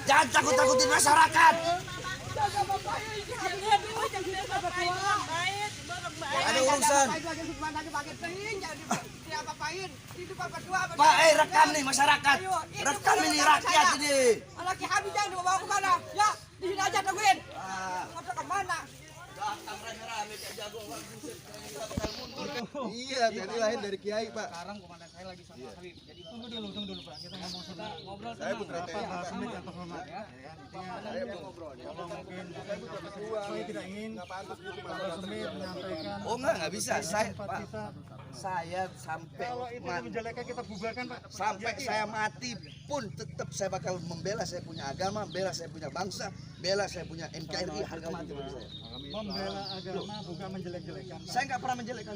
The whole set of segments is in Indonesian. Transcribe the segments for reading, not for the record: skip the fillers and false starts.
Jangan takut-takutin masyarakat. Ada urusan. Pak, rekam nih masyarakat. Rekam ini rakyat ini. Laki habis jangan dibawa ke mana? Ya, di sini aja tungguin. Mau ke mana? Iya, tadi lahir dari Kiai, Pak. Sekarang komandan saya lagi sama Habib. Jadi tunggu dulu Pak. Kita ngomong sama ngobrol Saya putra TNI, Pak Pak. Sumit atau Hormat ya. Intinya Saya mau ngobrol. kalau mungkin saya tidak ingin Pak Sumit menyampaikan. Oh enggak bisa. Saya tempat Pak, kita. saya sampai Kalau itu menjelekkan kita bubarkan Pak. sampai saya mati pun tetap saya bakal membela saya punya agama, bela saya punya bangsa, bela saya punya NKRI harga mati bagi saya. Membela agama bukan menjelek-jelekan. Saya nggak pernah menjelekkan.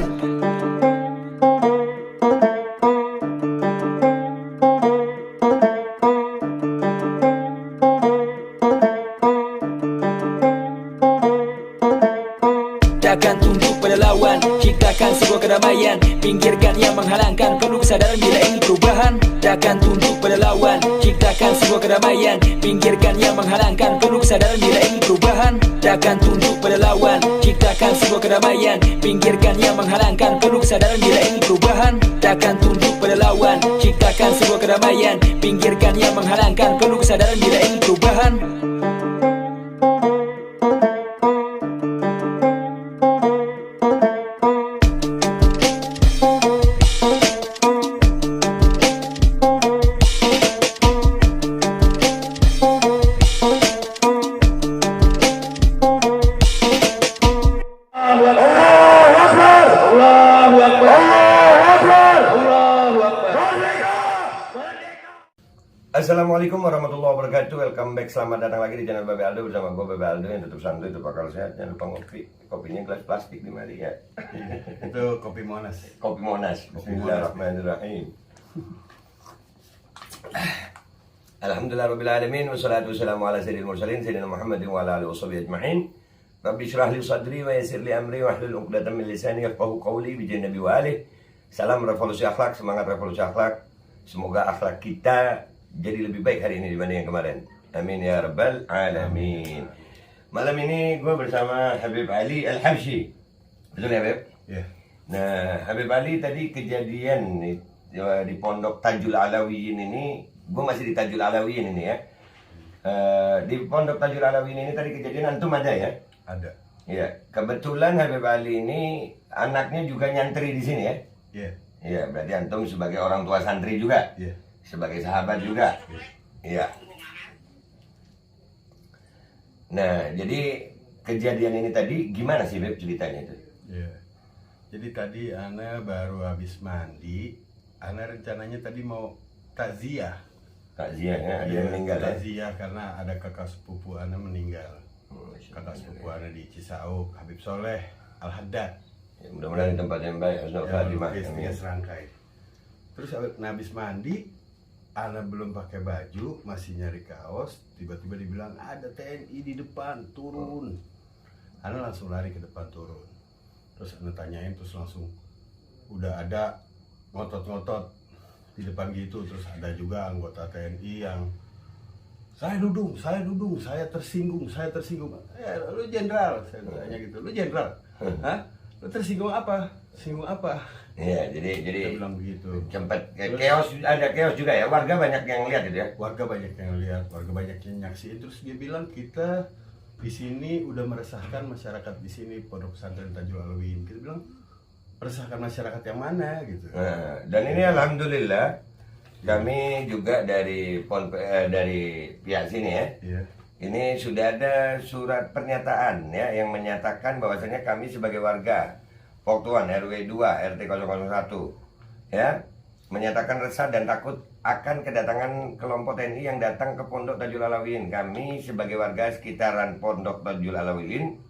Takkan tunduk pada lawan, ciptakan sebuah kedamaian, pinggirkan yang menghalangkan, penuh kesadaran bila ingin perubahan. Takkan tunduk pada lawan, ciptakan sebuah kedamaian, pinggirkan yang menghalangkan, penuh kesadaran bila ingin perubahan. Takkan tunduk pada lawan, ciptakan sebuah kedamaian, pinggirkan yang menghalangkan, penuh kesadaran bila ingin perubahan. Takkan tunduk pada lawan, ciptakan sebuah kedamaian, pinggirkan yang menghalangkan, penuh kesadaran bila ingin perubahan. Assalamualaikum warahmatullahi wabarakatuh. Welcome back, selamat datang lagi di channel Babe Aldo bersama gue Babe Aldo yang tetap santuy, tetap bakal sehat. Jangan lupa ngopi, kopinya gelas plastik di mari ya. Itu kopi Monas. Kopi Monas. Bismillahirrahmanirrahim. Alhamdulillahirabbil alamin wassalatu wassalamu ala sayyidil mursalin sayyidina Muhammadin wa ala alihi washabihi ajma'in. Rabbi shrah li sadri wa yassir li amri wahlul 'uqdatam min lisani yafqahu qawli bi nabi wa alihi. Salam revolusi akhlak, semangat revolusi akhlak. Semoga akhlak kita jadi lebih baik hari ini dibanding yang kemarin. Amin ya rabbal alamin. Malam ini gue bersama Habib Ali Al-Habsyi. Betul ya Habib? Iya. Nah, Habib Ali tadi kejadian di Pondok Tajul Alawiyin ini, gue masih di Tajul Alawiyin ini ya. Di Pondok Tajul Alawiyin ini tadi kejadian antum ada ya? Ada. Iya. Kebetulan Habib Ali ini anaknya juga nyantri di sini ya? Iya. Iya, berarti antum sebagai orang tua santri juga? Iya. Sebagai sahabat juga. Iya. Nah, jadi kejadian ini tadi gimana sih Beb ceritanya itu? Iya. Jadi tadi Ana baru habis mandi. Ana rencananya tadi mau takziah. Takziah ya, ada yang meninggal ya? Takziah karena ada kakak sepupu Ana meninggal. Kakak sepupu Ana di Cisauk, Habib Soleh Al-Haddad. Ya, mudah-mudahan di tempat yang baik, husnul khatimah. Istrinya serangkai. Terus habis mandi, Ana belum pakai baju, masih nyari kaos, tiba-tiba dibilang ada TNI di depan, turun. Ana langsung lari ke depan turun. Terus Ana tanyain, terus langsung udah ada ngotot-ngotot di depan gitu. Terus ada juga anggota TNI yang saya dudung, saya tersinggung. Lu jenderal, saya tanya gitu, lu jenderal, hah? Lu tersinggung apa? Singgung apa? Iya, jadi Dia bilang begitu. sempat chaos, ada chaos juga ya. Warga banyak yang lihat itu ya. Warga banyak yang lihat, warga banyak yang nyaksiin. Terus dia bilang kita di sini udah meresahkan masyarakat di sini Pondok Pesantren Tajul Alawiyin. Kita bilang meresahkan masyarakat yang mana gitu. Nah, dan ini alhamdulillah kami juga dari pihak sini ya. Iya. Ini sudah ada surat pernyataan ya yang menyatakan bahwasanya kami sebagai warga Poktuan RW 2 RT 001 ya menyatakan resah dan takut akan kedatangan kelompok TNI yang datang ke Pondok Tajul Alawiyin. Kami sebagai warga sekitaran Pondok Tajul Alawiyin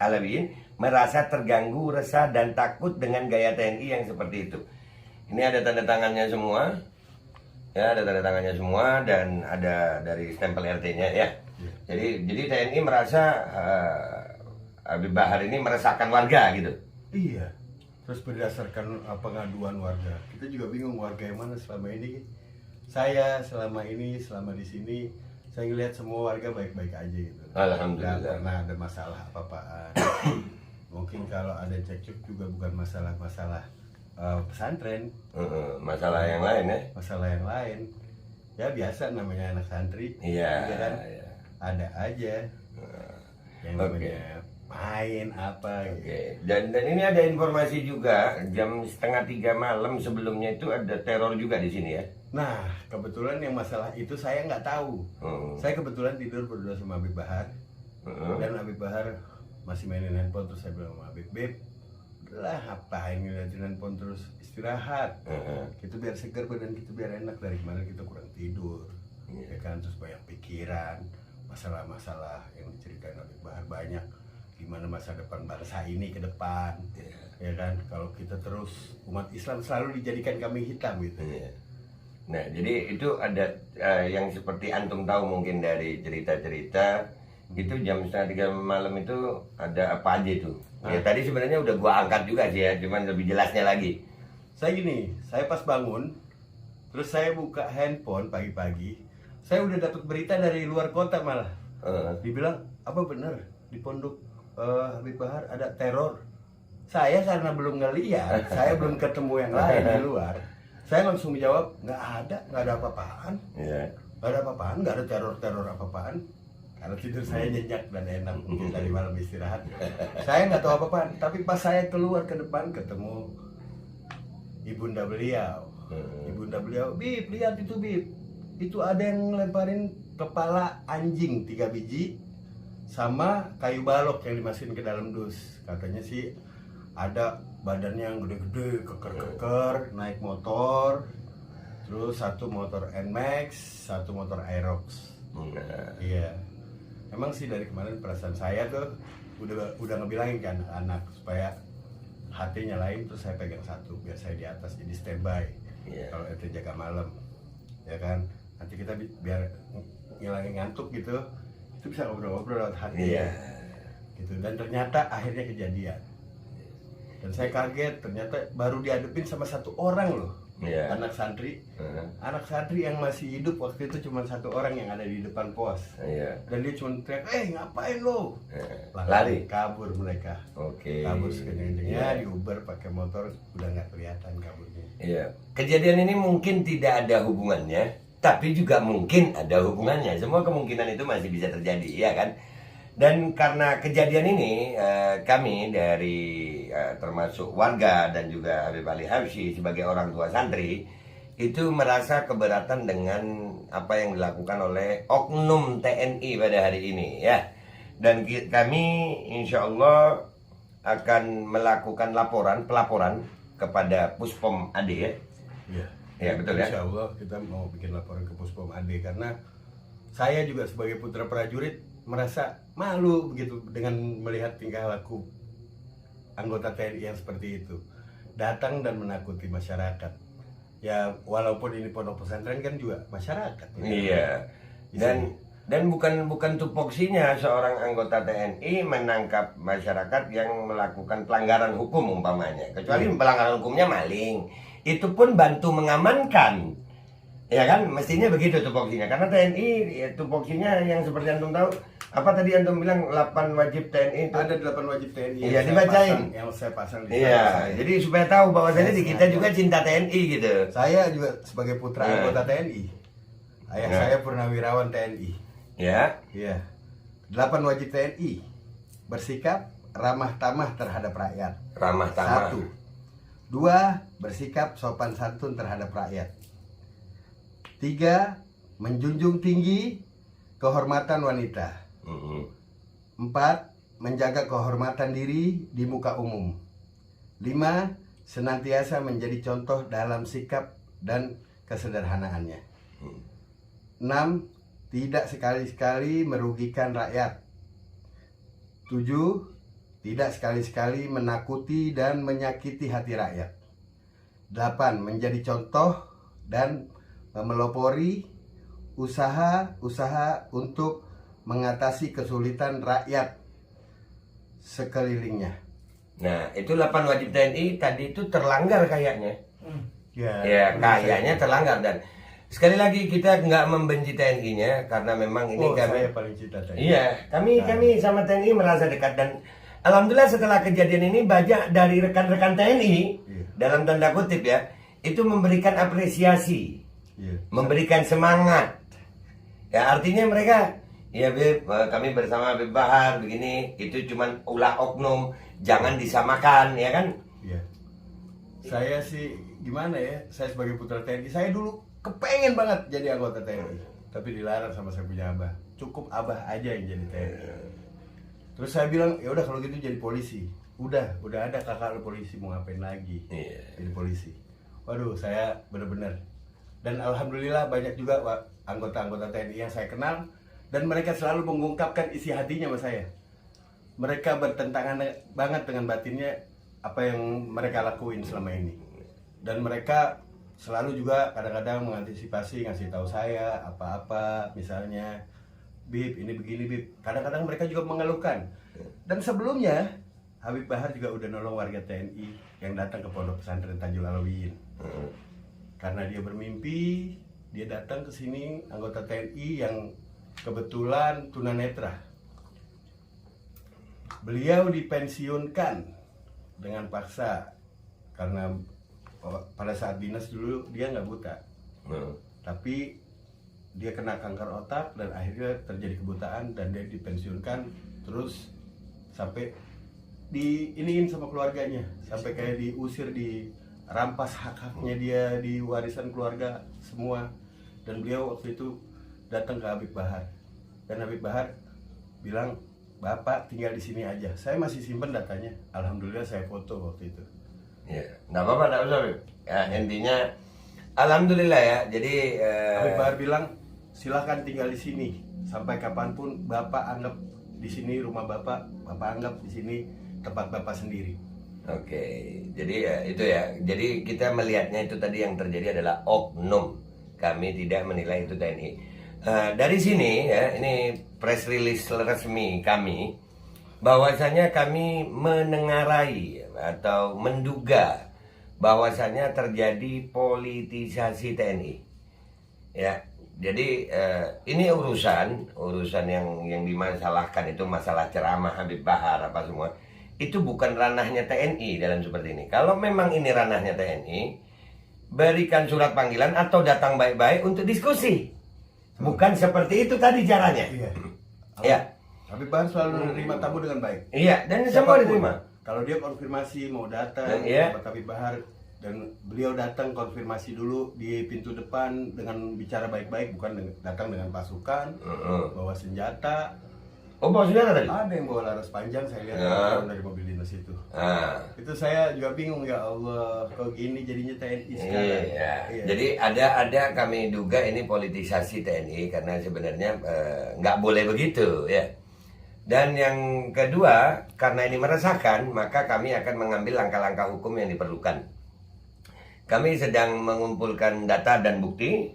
merasa terganggu, resah dan takut dengan gaya TNI yang seperti itu. Ini ada tanda tangannya semua. Ya, ada tanda tangannya semua dan ada dari stempel RT-nya ya. Jadi TNI merasa Habib Bahar ini meresahkan warga gitu. Iya. Terus berdasarkan pengaduan warga, kita juga bingung warga yang mana selama ini. Saya selama di sini Saya ngelihat semua warga baik-baik aja gitu. Alhamdulillah. Nggak pernah ada masalah apa-apaan. Mungkin kalau ada cekcok juga bukan masalah pesantren, Masalah yang lain ya. masalah yang lain. Ya biasa namanya anak santri. Iya. Ya kan? Iya. Ada aja yang namanya main apa gitu. Oke. Dan ini ada informasi juga jam 2:30 malam sebelumnya itu ada teror juga di sini ya. Nah kebetulan yang masalah itu saya nggak tahu. Saya kebetulan tidur berdua sama Habib Bahar. Dan Habib Bahar masih mainin handphone, terus saya bilang sama Habib, Beb, lah ngapain ngeliatin handphone terus, istirahat. Kita biar segar badan kita, biar enak. Dari kemarin kita kurang tidur, ya kan, terus banyak pikiran, masalah-masalah yang diceritain Habib Bahar banyak. Gimana masa depan bangsa ini ke depan, ya kan? Kalau kita terus, umat Islam selalu dijadikan kambing hitam gitu. Nah, jadi itu ada yang seperti antum tahu mungkin dari cerita-cerita itu jam 2:30 malam itu ada apa aja itu? Ya tadi sebenarnya udah gua angkat juga sih ya, cuman lebih jelasnya lagi. Saya gini, saya pas bangun, terus saya buka handphone pagi-pagi, saya udah dapat berita dari luar kota malah. Dibilang, apa bener di pondok Habib Bahar ada teror? Saya karena belum ngeliat, saya belum ketemu yang lain di luar. Saya langsung menjawab, nggak ada apa-apaan. Nggak ada apa-apaan, nggak ada teror-teror apa-apaan. Karena tidur saya nyenyak dan enak mungkin dari malam istirahat. Saya nggak tahu apa-apaan, tapi pas saya keluar ke depan ketemu ibunda beliau. Ibunda beliau, Bib, lihat itu Bib. Itu ada yang ngelemparin kepala anjing 3 biji sama kayu balok yang dimasukin ke dalam dus. Katanya sih ada badannya yang gede-gede, keker-keker, naik motor. Terus satu motor NMAX, satu motor Aerox. Iya. Emang sih dari kemarin perasaan saya tuh udah ngebilangin kan anak supaya hatinya lain, terus saya pegang satu biar saya di atas jadi standby. Kalau itu jaga malam, ya kan. Nanti kita biar ngilangin ngantuk gitu, itu bisa ngobrol-ngobrol lewat hati. Gitu. Dan ternyata akhirnya kejadian. Dan saya kaget, ternyata baru dihadapin sama satu orang loh. Anak santri. Anak santri yang masih hidup waktu itu cuma satu orang yang ada di depan pos. Dan dia cuma teriak, ngapain lo? Lari, kabur mereka. Kabur sekencang-kencangnya, di Uber pakai motor, udah nggak kelihatan kaburnya. Kejadian ini mungkin tidak ada hubungannya, tapi juga mungkin ada hubungannya. Semua kemungkinan itu masih bisa terjadi, ya kan? Dan karena kejadian ini, kami dari termasuk warga dan juga Habib Ali Habsyi sebagai orang tua santri itu merasa keberatan dengan apa yang dilakukan oleh oknum TNI pada hari ini, ya. Dan kami insya Allah akan melakukan pelaporan kepada Puspom AD, ya. Ya betul ya. Insya Allah kita mau bikin laporan ke Puspom AD karena saya juga sebagai putra prajurit merasa malu begitu dengan melihat tingkah laku anggota TNI yang seperti itu, datang dan menakuti masyarakat. Ya walaupun ini pondok pesantren kan juga masyarakat. Iya. Dan bukan tupoksinya seorang anggota TNI menangkap masyarakat yang melakukan pelanggaran hukum umpamanya. Kecuali pelanggaran hukumnya maling, itu pun bantu mengamankan. Ya kan, mestinya begitu tupoksinya. Karena TNI ya, tupoksinya yang seperti antum tahu, apa tadi antum bilang 8 wajib TNI itu? Ada 8 wajib TNI. Iya, dibacain. Yang saya pasang di Iya, jadi supaya tahu bahwasanya di kita juga cinta TNI gitu. Saya juga sebagai putra anggota TNI. Ayah saya purnawirawan TNI. Ya. Iya. 8 wajib TNI. Bersikap ramah tamah terhadap rakyat. Ramah tamah. 1. 2. Bersikap sopan santun terhadap rakyat. 3. Menjunjung tinggi kehormatan wanita. 4. Menjaga kehormatan diri di muka umum. 5. Senantiasa menjadi contoh dalam sikap dan kesederhanaannya. 6. Tidak sekali-sekali merugikan rakyat. 7. Tidak sekali-sekali menakuti dan menyakiti hati rakyat. 8. Menjadi contoh dan melopori usaha-usaha untuk mengatasi kesulitan rakyat sekelilingnya. Nah, itu 8 wajib TNI tadi itu terlanggar kayaknya. Ya, Ya, kayaknya terlanggar. Dan sekali lagi kita nggak membenci TNI-nya karena memang ini Oh, kami saya paling cinta TNI. iya, kami sama TNI merasa dekat dan alhamdulillah setelah kejadian ini banyak dari rekan-rekan TNI Iya. dalam tanda kutip ya, itu memberikan apresiasi, Iya. memberikan semangat. Ya artinya mereka, ya Beb, kami bersama Beb Bahar begini, itu cuman ulah oknum, jangan disamakan, ya kan? Iya. Saya sih gimana ya? Saya sebagai putra TNI, saya dulu kepengen banget jadi anggota TNI, tapi dilarang sama saya punya abah. Cukup abah aja yang jadi TNI. Terus saya bilang, ya udah kalau gitu jadi polisi. Udah ada kakak lu polisi, mau ngapain lagi? Iya. Jadi polisi. Waduh, saya bener-bener. Dan alhamdulillah banyak juga anggota-anggota TNI yang saya kenal dan mereka selalu mengungkapkan isi hatinya sama saya. Mereka bertentangan banget dengan batinnya apa yang mereka lakuin selama ini. Dan mereka selalu juga kadang-kadang mengantisipasi, ngasih tahu saya apa-apa, misalnya Bib, ini begini Bib. Kadang-kadang mereka juga mengeluhkan. Dan sebelumnya Habib Bahar juga udah nolong warga TNI yang datang ke Pondok Pesantren Tajul Alawiyin. Karena dia bermimpi, dia datang ke sini anggota TNI yang kebetulan tunanetra. Beliau dipensiunkan dengan paksa karena pada saat dinas dulu dia nggak buta, tapi dia kena kanker otak dan akhirnya terjadi kebutaan dan dia dipensiunkan terus sampai diiniin sama keluarganya, sampai kayak diusir, dirampas hak-haknya dia di warisan keluarga semua. Dan beliau waktu itu datang ke Habib Bahar dan Habib Bahar bilang, Bapak tinggal di sini aja. Saya masih simpen datanya. Alhamdulillah saya foto waktu itu. Ya, nggak apa-apa, nggak usah Bib. Ya, intinya alhamdulillah ya. Jadi Habib Bahar bilang, silakan tinggal di sini sampai kapanpun Bapak anggap di sini rumah Bapak anggap di sini tempat Bapak sendiri. oke, jadi ya, itu ya. Jadi kita melihatnya itu tadi yang terjadi adalah oknum. Kami tidak menilai itu TNI. Dari sini ya, ini press release resmi kami bahwasanya kami menengarai atau menduga bahwasanya terjadi politisasi TNI. Ya, jadi ini urusan yang dimasalahkan itu masalah ceramah Habib Bahar apa semua. Itu bukan ranahnya TNI dalam seperti ini. Kalau memang ini ranahnya TNI, berikan surat panggilan atau datang baik-baik untuk diskusi. Bukan seperti itu tadi caranya. Iya. Ya. Habib Bahar selalu menerima tamu dengan baik. Iya, dan semua Siapapun. diterima. Kalau dia konfirmasi mau datang Iya. tempat Habib Bahar dan beliau datang konfirmasi dulu di pintu depan dengan bicara baik-baik, bukan datang dengan pasukan, bawa senjata. Oh, bawa senjata tadi? Ada yang bawa laras panjang, saya lihat Ya. dari mobil dinas itu. Ah. Itu saya juga bingung, ya Allah, kok gini jadinya TNI sekarang. Iya. Iya. Jadi ada kami duga ini politisasi TNI karena sebenarnya nggak boleh begitu ya. Dan yang kedua, karena ini meresahkan, maka kami akan mengambil langkah-langkah hukum yang diperlukan. Kami sedang mengumpulkan data dan bukti.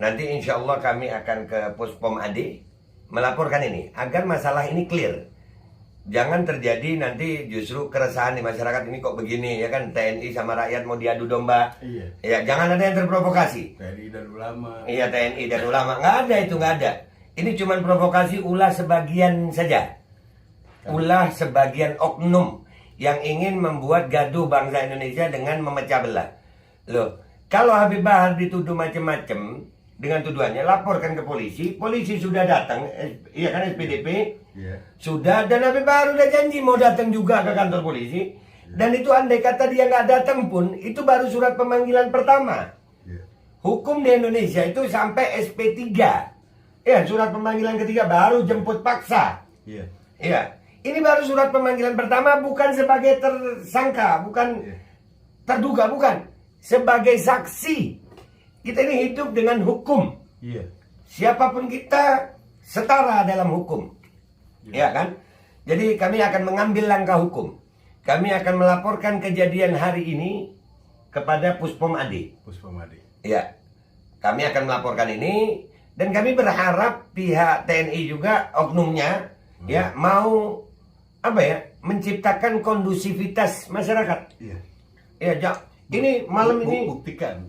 Nanti insya Allah kami akan ke Puspom AD melaporkan ini agar masalah ini clear. Jangan terjadi nanti justru keresahan di masyarakat ini kok begini ya kan, TNI sama rakyat mau diadu domba. Iya. Ya jangan ada yang terprovokasi. TNI dan ulama. Iya, TNI dan ulama nggak ada itu, nggak ada. Ini cuma provokasi ulah sebagian saja. Ulah sebagian oknum yang ingin membuat gaduh bangsa Indonesia dengan memecah belah. Loh, kalau Habib Bahar dituduh macam-macam dengan tuduhannya, laporkan ke polisi. Polisi sudah datang, iya kan, SPDP Iya. sudah, dan Habib Bahar udah janji mau datang juga ke kantor polisi. Dan itu andai kata dia nggak datang pun, itu baru surat pemanggilan pertama. Iya. Hukum di Indonesia itu sampai SP3. Ya, surat pemanggilan ketiga baru jemput paksa. Iya. Iya. Ini baru surat pemanggilan pertama, bukan sebagai tersangka, bukan Iya. terduga, bukan. Sebagai saksi. Kita ini hidup dengan hukum. Iya. Siapapun kita setara dalam hukum. Iya. Ya kan? Jadi kami akan mengambil langkah hukum. Kami akan melaporkan kejadian hari ini kepada Puspom AD. Puspom AD. Ya, kami akan melaporkan ini dan kami berharap pihak TNI juga oknumnya ya mau apa ya, menciptakan kondusivitas masyarakat. Iya. Ya, ini malam ini buktikan.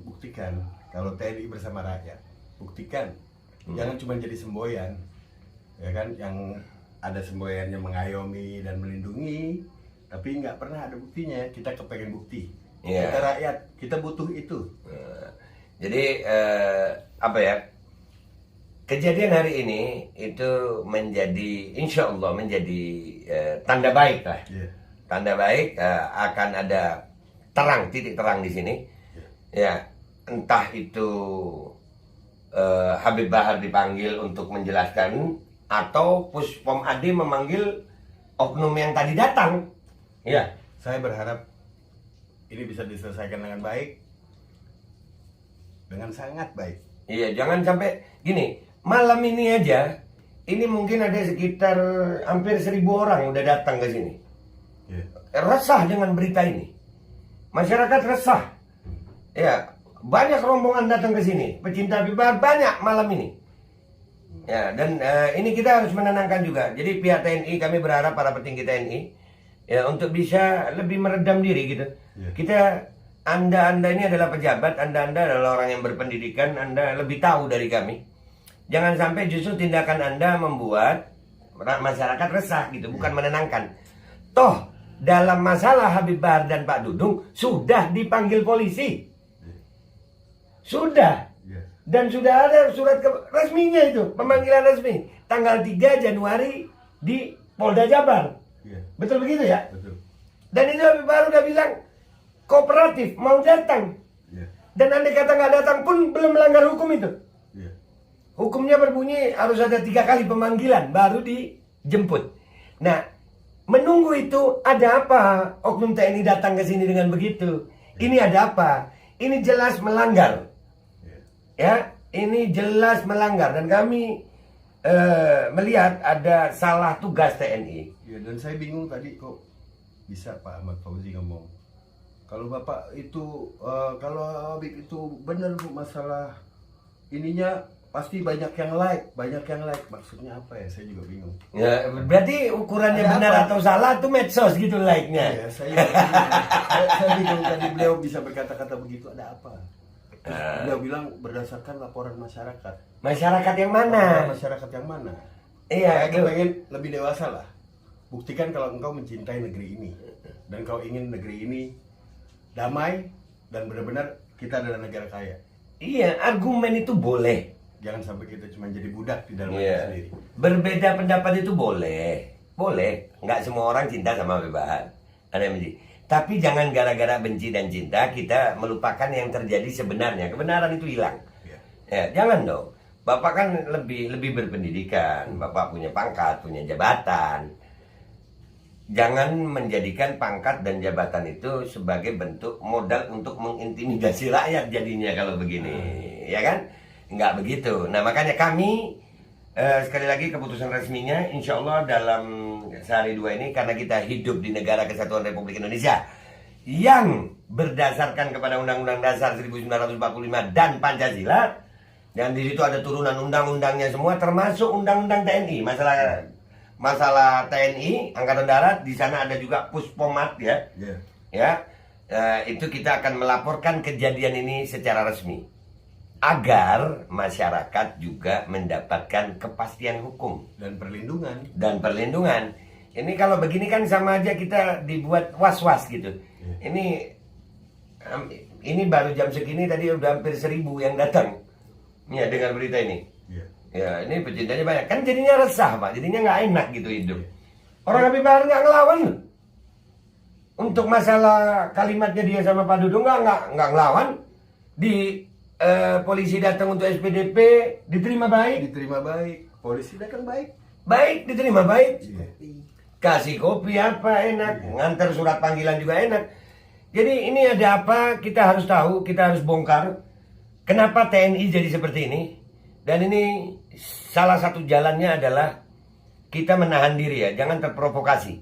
kalau TNI bersama rakyat. Buktikan, jangan cuma jadi semboyan, ya kan? Yang ada semboyannya mengayomi dan melindungi, tapi nggak pernah ada buktinya. Kita kepengen bukti. Iya. Kita rakyat, kita butuh itu. Jadi apa ya? Kejadian hari ini itu menjadi, insya Allah menjadi tanda baik lah. Iya. Tanda baik akan ada terang, titik terang di sini. Ya, entah itu Habib Bahar dipanggil untuk menjelaskan atau Puspom Ade memanggil oknum yang tadi datang. Ya, Saya berharap ini bisa diselesaikan dengan baik, dengan sangat baik. iya, jangan sampai gini. Malam ini aja, ini mungkin ada sekitar hampir 1.000 orang udah datang ke sini. Iya. Resah dengan berita ini. Masyarakat resah. Ya, banyak rombongan datang ke sini. Pecinta Habib Bahar banyak malam ini. Ya, dan ini kita harus menenangkan juga. Jadi pihak TNI, kami berharap para petinggi TNI ya untuk bisa lebih meredam diri gitu. Iya. Kita Anda ini adalah pejabat, Anda adalah orang yang berpendidikan, Anda lebih tahu dari kami. Jangan sampai justru tindakan Anda membuat masyarakat resah gitu, bukan menenangkan. Toh dalam masalah Habib Bahar dan Pak Dudung sudah dipanggil polisi. Sudah. Iya. Dan sudah ada surat resminya itu, pemanggilan resmi tanggal 3 Januari di Polda Jabar. Iya. Betul begitu ya? Betul. Dan itu Habib Bahar udah bilang kooperatif mau datang. Iya. Dan andai kata nggak datang pun belum melanggar hukum itu. Iya. Hukumnya berbunyi harus ada 3 kali pemanggilan baru dijemput. Nah, menunggu itu ada apa? Oknum TNI datang ke sini dengan begitu. Ini ada apa? Ini jelas melanggar. Ya, ini jelas melanggar dan kami melihat ada salah tugas TNI. Ya, dan saya bingung tadi kok bisa Pak Ahmad Fauzi ngomong. Kalau Bapak itu, kalau Habib itu benar Bu masalah ininya pasti banyak yang like. Maksudnya apa ya? Saya juga bingung. Ya, berarti ukurannya Ada benar apa? atau salah itu medsos gitu like-nya. Ya, saya bingung tadi beliau bisa berkata-kata begitu, ada apa? Terus beliau bilang berdasarkan laporan masyarakat. Masyarakat yang mana? Masyarakat yang mana? Iya, Saya pengen lebih dewasa lah. Buktikan kalau engkau mencintai negeri ini dan kau ingin negeri ini damai dan benar-benar kita adalah negara kaya. Iya, argumen itu boleh. Jangan sampai kita cuma jadi budak di dalam Iya. sendiri. Berbeda pendapat itu boleh. Boleh. Nggak semua orang cinta sama Habib Bahar. Ada yang benci. Tapi jangan gara-gara benci dan cinta kita melupakan yang terjadi sebenarnya. Kebenaran itu hilang. Iya. Ya, jangan dong. Bapak kan lebih berpendidikan. Bapak punya pangkat, punya jabatan. Jangan menjadikan pangkat dan jabatan itu sebagai bentuk modal untuk mengintimidasi rakyat jadinya kalau begini. Ya kan? Nggak begitu. Nah makanya kami sekali lagi keputusan resminya insya Allah dalam sehari 2 ini karena kita hidup di negara kesatuan Republik Indonesia yang berdasarkan kepada Undang-Undang Dasar 1945 dan Pancasila dan di situ ada turunan undang-undangnya semua termasuk Undang-Undang TNI masalah TNI Angkatan Darat di sana ada juga Puspomat ya Iya. ya itu kita akan melaporkan kejadian ini secara resmi agar masyarakat juga mendapatkan kepastian hukum Dan perlindungan. Ini kalau begini kan sama aja kita dibuat was-was gitu. Ini baru jam segini tadi udah hampir 1.000 yang datang. Ya dengar berita ini. Iya. Ya ini pecintanya banyak. Kan jadinya resah Pak, jadinya nggak enak gitu hidup. Orang Habib Bahar nggak ngelawan loh. Untuk masalah kalimatnya dia sama Pak Dudung nggak ngelawan. Di polisi datang untuk SPDP diterima baik. Diterima baik. Polisi datang baik. Baik diterima baik. Iya. Kasih kopi apa enak, ngantar surat panggilan juga enak. Jadi ini ada apa kita harus tahu, kita harus bongkar. Kenapa TNI jadi seperti ini? Dan ini salah satu jalannya adalah kita menahan diri ya, jangan terprovokasi.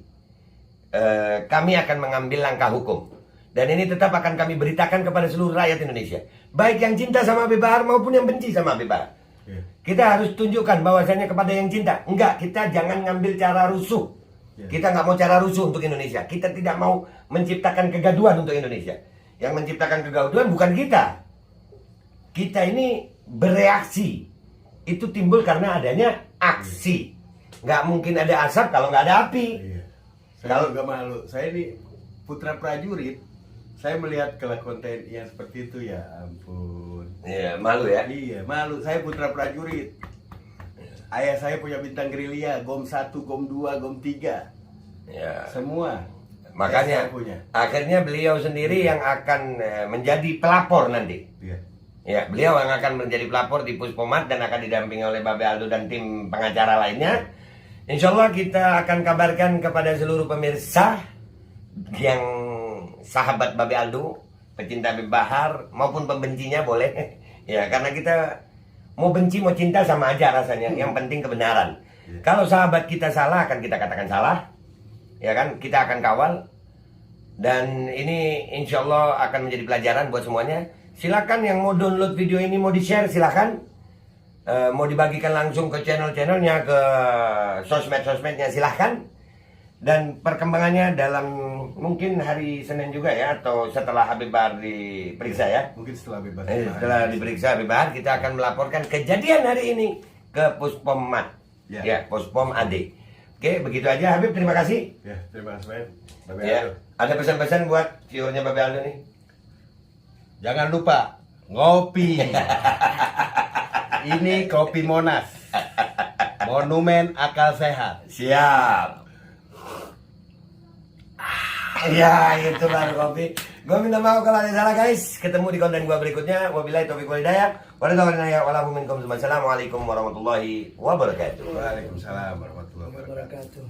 Kami akan mengambil langkah hukum. Dan ini tetap akan kami beritakan kepada seluruh rakyat Indonesia. Baik yang cinta sama Habib Bahar maupun yang benci sama Habib Bahar. Iya. Kita harus tunjukkan bahwasannya kepada yang cinta. Enggak, kita jangan ngambil cara rusuh. Iya. Kita nggak mau cara rusuh untuk Indonesia. Kita tidak mau menciptakan kegaduhan untuk Indonesia. Yang menciptakan kegaduhan bukan kita. kita ini bereaksi. Itu timbul karena adanya aksi. Nggak mungkin ada asap kalau nggak ada api. Iya. Saya Kalau- juga malu. Saya ini putra prajurit. Saya melihat kelakuan TNI yang seperti itu, ya ampun. Iya, malu ya. Iya, malu. Saya putra prajurit. Ayah saya punya bintang gerilya, GOM 1, GOM 2, GOM 3. Ya. Semua. Makanya Saya punya. akhirnya beliau sendiri yang akan menjadi pelapor nanti. Iya. Ya, beliau yang akan menjadi pelapor di Puspomat dan akan didampingi oleh Babe Aldo dan tim pengacara lainnya. Insya Allah kita akan kabarkan kepada seluruh pemirsa yang sahabat Babe Aldo, pecinta Habib Bahar maupun pembencinya boleh. Ya, karena kita mau benci mau cinta sama aja rasanya. Yang penting kebenaran. Kalau sahabat kita salah akan kita katakan salah. Ya kan, kita akan kawal. Dan ini insya Allah akan menjadi pelajaran buat semuanya. Silakan yang mau download video ini, mau di-share silakan. Mau dibagikan langsung ke channel-channelnya, ke sosmed-sosmednya silahkan. Dan perkembangannya dalam mungkin hari Senin juga ya, atau setelah Habib Bahar diperiksa ya. Mungkin setelah bebas. Setelah diperiksa Habib Bahar, kita akan melaporkan kejadian hari ini ke Puspomat. Ya. Ya, Puspom AD. Oke, begitu aja Habib, terima kasih. Ya, terima kasih. Babe Ya, Aldo. ada pesan-pesan buat viewernya Babe Aldo nih. Jangan lupa ngopi. Ini kopi Monas. Monumen akal sehat. Siap. Ya, itu baru kopi. Gue minta maaf kalau ada salah guys. Ketemu di konten gue berikutnya. Wabillahi taufiq wal hidayah. Wassalamualaikum warahmatullahi wabarakatuh. Waalaikumsalam warahmatullahi wabarakatuh.